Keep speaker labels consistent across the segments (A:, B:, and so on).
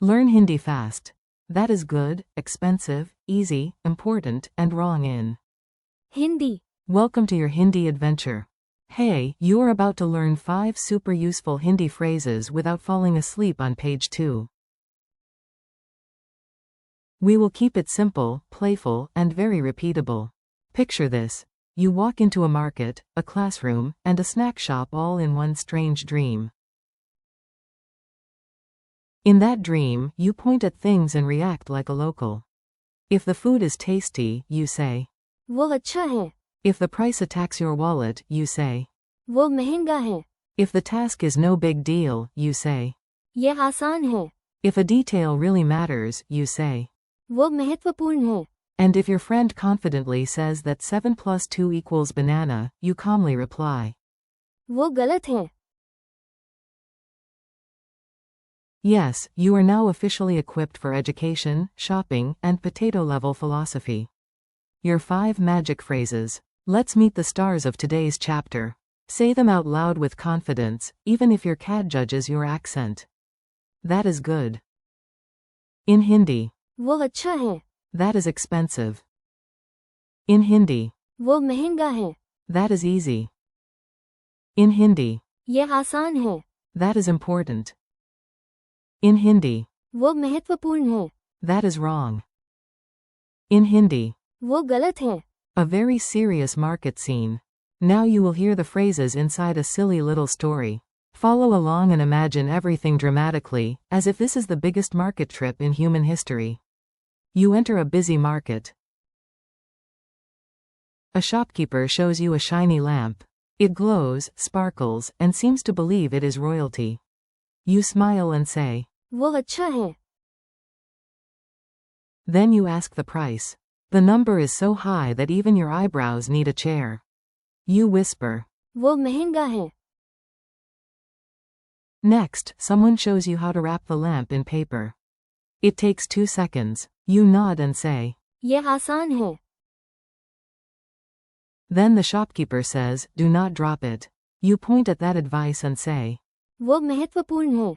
A: Learn Hindi fast. That is good, expensive, easy, important, and wrong in
B: Hindi.
A: Welcome to your Hindi adventure. Hey, you are about to learn 5 super useful Hindi phrases without falling asleep on page 2. We will keep it simple, playful, and very repeatable. Picture this. You walk into a market, a classroom, and a snack shop all in one strange dream. In that dream, you point at things and react like a local. If the food is tasty, you say.
B: वो अच्छा है.
A: If the price attacks your wallet, you say.
B: वो महंगा है.
A: If the task is no big deal, you say.
B: ये आसान है.
A: If a detail really matters, you say.
B: वो महत्वपूर्ण है.
A: And if your friend confidently says that 7 plus 2 equals banana, you calmly reply.
B: वो गलत है.
A: Yes, you are now officially equipped for education, shopping, and potato-level philosophy. Your 5 magic phrases. Let's meet the stars of today's chapter. Say them out loud with confidence, even if your cat judges your accent. That is good. In Hindi.
B: वो अच्छा है.
A: That is expensive. In Hindi.
B: वो महंगा है.
A: That is easy. In Hindi.
B: ये आसान है.
A: That is important. In Hindi.
B: वो महत्वपूर्ण है.
A: That is wrong. In Hindi.
B: वो गलत है.
A: A very serious market scene. Now you will hear the phrases inside a silly little story. Follow along and imagine everything dramatically, as if this is the biggest market trip in human history. You enter a busy market. A shopkeeper shows you a shiny lamp. It glows, sparkles, and seems to believe it is royalty. You smile and say.
B: वो अच्छा है.
A: Then you ask the price. The number is so high that even your eyebrows need a chair. You whisper.
B: वो महंगा है.
A: Next, someone shows you how to wrap the lamp in paper. It takes 2 seconds. You nod and say.
B: ये आसान है.
A: Then the shopkeeper says, do not drop it. You point at that advice and say.
B: वो महत्वपूर्ण है.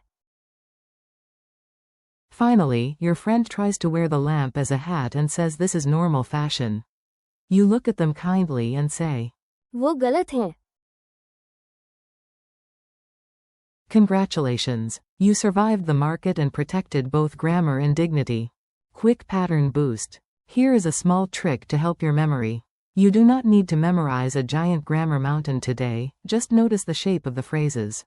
A: Finally, your friend tries to wear the lamp as a hat and says this is normal fashion. You look at them kindly and say.
B: वो गलत है.
A: Congratulations. You survived the market and protected both grammar and dignity. Quick pattern boost. Here is a small trick to help your memory. You do not need to memorize a giant grammar mountain today, just notice the shape of the phrases.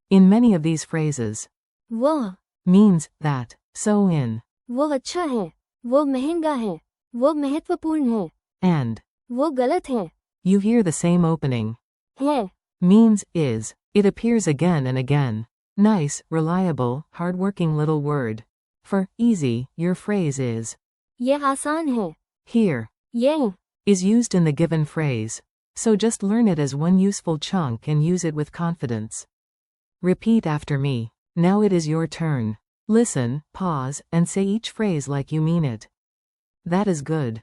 A: In many of these phrases,
B: वो
A: means that, so in,
B: वो अच्छा है. वो महंगा है. वो महत्वपूर्ण है.
A: and,
B: वो गलत है.
A: you hear the same opening.
B: है.
A: Means is. It appears again and again. Nice, reliable, hardworking little word. For easy, your phrase is.
B: ये आसान है.
A: Here.
B: ये
A: Is used in the given phrase. So just learn it as one useful chunk and use it with confidence. Repeat after me. Now it is your turn. Listen, pause, and say each phrase like you mean it. That is good.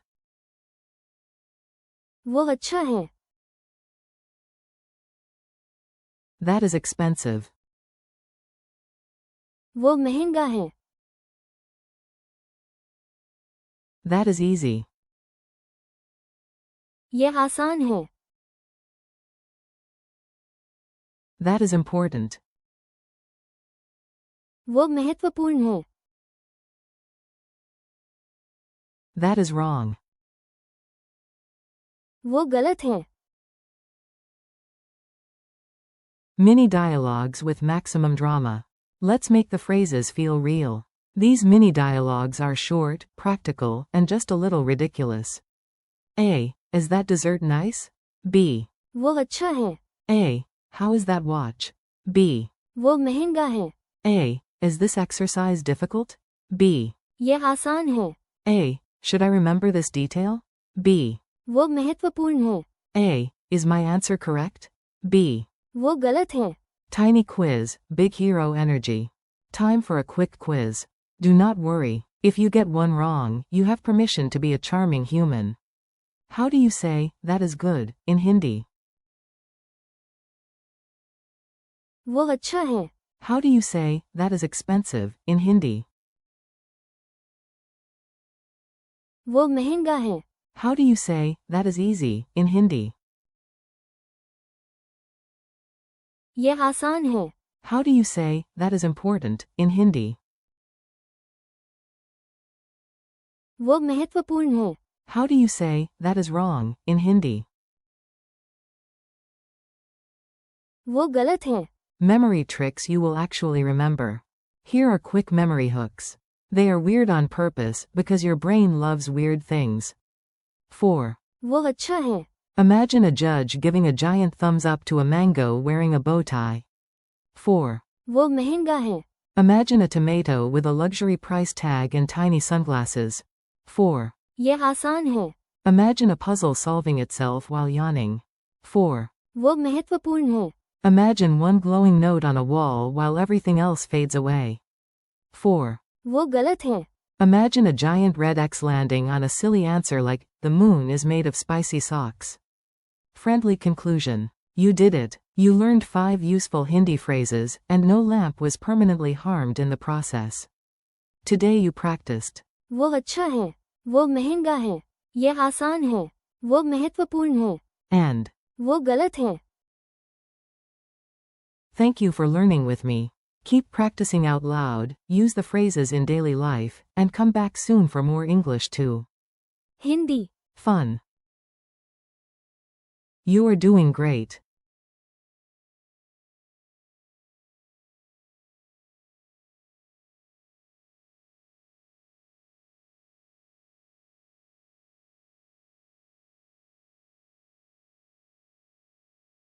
B: वो अच्छा है.
A: That is expensive.
B: वो महंगा है.
A: That is easy.
B: ये आसान है.
A: That is important.
B: वो महत्वपूर्ण है.
A: That is wrong.
B: वो गलत है.
A: Mini dialogues with maximum drama. Let's make the phrases feel real. These mini dialogues are short, practical, and just a little ridiculous. A. Is that dessert nice? B.
B: वो अच्छा है.
A: A. How is that watch? B.
B: वो महंगा है.
A: A. Is this exercise difficult? B.
B: ये आसान है.
A: A. Should I remember this detail? B.
B: वो महत्वपूर्ण है.
A: A. Is my answer correct? B.
B: वो गलत है.
A: Tiny quiz, big hero energy. Time for a quick quiz. Do not worry. If you get one wrong, you have permission to be a charming human. How do you say, that is good, in Hindi?
B: वो अच्छा है.
A: How do you say, that is expensive, in Hindi?
B: वो महंगा है.
A: How do you say, that is easy, in Hindi?
B: ये आसान है.
A: How do you say, that is important, in Hindi?
B: वो महत्वपूर्ण है.
A: How do you say, that is wrong, in Hindi?
B: वो गलत है.
A: Memory tricks you will actually remember. Here are quick memory hooks. They are weird on purpose because your brain loves weird things. 4.
B: वो अच्छा है.
A: Imagine a judge giving a giant thumbs up to a mango wearing a bow tie. 4.
B: वो महंगा है.
A: Imagine a tomato with a luxury price tag and tiny sunglasses. 4.
B: ये आसान है.
A: Imagine a puzzle solving itself while yawning. 4.
B: वो महत्वपूर्ण है.
A: Imagine one glowing note on a wall while everything else fades away. 4.
B: वो गलत है.
A: Imagine a giant red X landing on a silly answer like, the moon is made of spicy socks. Friendly conclusion. You did it. You learned 5 useful Hindi phrases, and no lamp was permanently harmed in the process. Today you practiced.
B: वो अच्छा है. वो महंगा है. ये आसान है. वो महत्वपूर्ण है.
A: And.
B: वो गलत है.
A: Thank you for learning with me. Keep practicing out loud, use the phrases in daily life, and come back soon for more English too.
B: Hindi.
A: Fun. You are doing great.